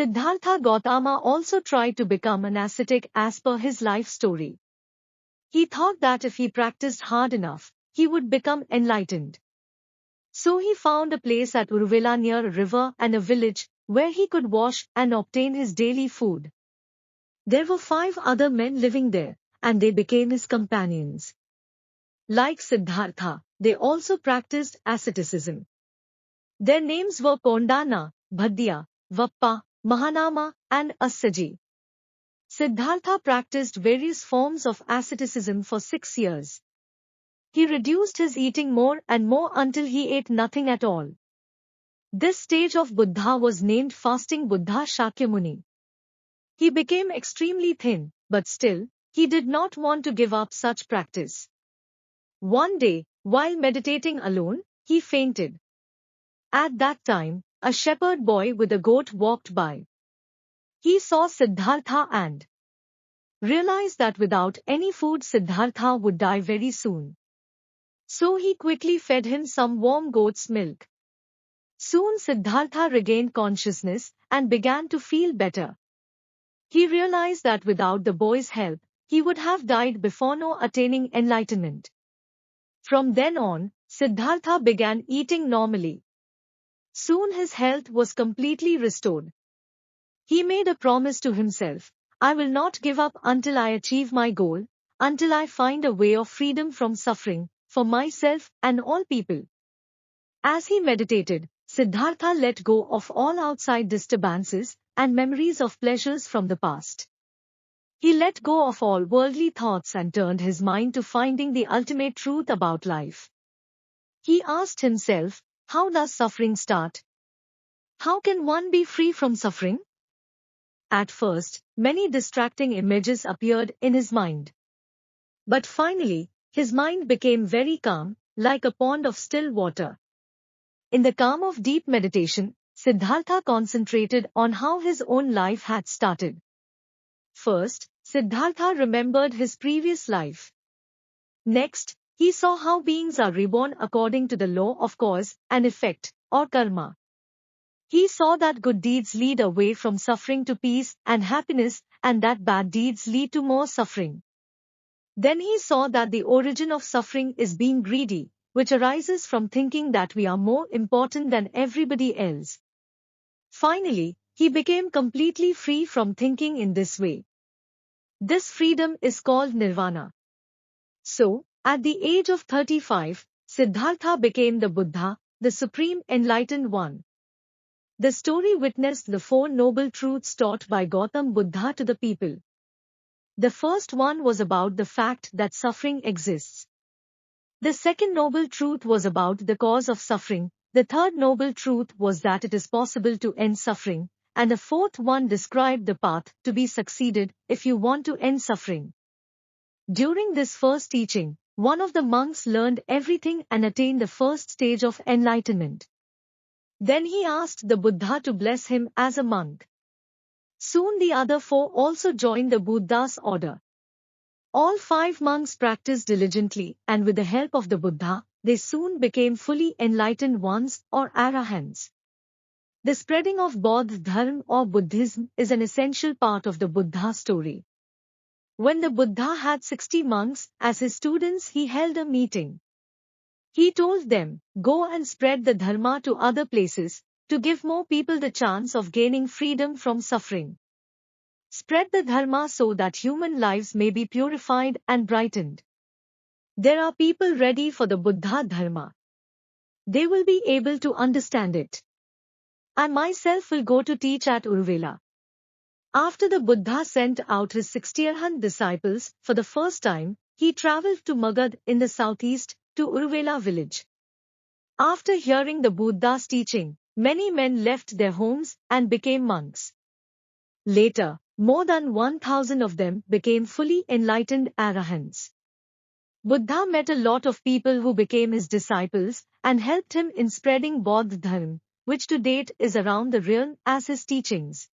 Siddhartha Gautama also tried to become an ascetic as per his life story. He thought that if he practiced hard enough, he would become enlightened. So he found a place at Uruvela near a river and a village where he could wash and obtain his daily food. There were 5 other men living there, and they became his companions. Like Siddhartha, they also practiced asceticism. Their names were Kondana, Bhadya, Vappa, Mahanama, and Assaji. Siddhartha practiced various forms of asceticism for 6 years. He reduced his eating more and more until he ate nothing at all. This stage of Buddha was named Fasting Buddha Shakyamuni. He became extremely thin, but still, he did not want to give up such practice. One day, while meditating alone, he fainted. At that time, a shepherd boy with a goat walked by. He saw Siddhartha and realized that without any food Siddhartha would die very soon. So he quickly fed him some warm goat's milk. Soon Siddhartha regained consciousness and began to feel better. He realized that without the boy's help, he would have died before attaining enlightenment. From then on, Siddhartha began eating normally. Soon his health was completely restored. He made a promise to himself, I will not give up until I achieve my goal, until I find a way of freedom from suffering, for myself and all people. As he meditated, Siddhartha let go of all outside disturbances and memories of pleasures from the past. He let go of all worldly thoughts and turned his mind to finding the ultimate truth about life. He asked himself, how does suffering start? How can one be free from suffering? At first, many distracting images appeared in his mind. But finally, his mind became very calm, like a pond of still water. In the calm of deep meditation, Siddhartha concentrated on how his own life had started. First, Siddhartha remembered his previous life. Next, he saw how beings are reborn according to the law of cause and effect, or karma. He saw that good deeds lead away from suffering to peace and happiness, and that bad deeds lead to more suffering. Then he saw that the origin of suffering is being greedy, which arises from thinking that we are more important than everybody else. Finally, he became completely free from thinking in this way. This freedom is called nirvana. So, at the age of 35, Siddhartha became the Buddha, the Supreme Enlightened One. The story witnessed the 4 noble truths taught by Gautam Buddha to the people. The first one was about the fact that suffering exists. The second noble truth was about the cause of suffering, the third noble truth was that it is possible to end suffering, and the fourth one described the path to be succeeded if you want to end suffering. During this first teaching, one of the monks learned everything and attained the first stage of enlightenment. Then he asked the Buddha to bless him as a monk. Soon the other 4 also joined the Buddha's order. All 5 monks practiced diligently, and with the help of the Buddha, they soon became fully enlightened ones or arahants. The spreading of Bauddha Dharma or Buddhism is an essential part of the Buddha story. When the Buddha had 60 monks as his students, he held a meeting. He told them, go and spread the Dharma to other places, to give more people the chance of gaining freedom from suffering. Spread the Dharma so that human lives may be purified and brightened. There are people ready for the Buddha Dharma. They will be able to understand it. I myself will go to teach at Uruvela. After the Buddha sent out his 60 Arhat disciples for the first time, he travelled to Magad in the southeast, to Uruvela village. After hearing the Buddha's teaching, many men left their homes and became monks. Later, more than 1,000 of them became fully enlightened arahants. Buddha met a lot of people who became his disciples and helped him in spreading Bauddha Dharma, which to date is around the realm as his teachings.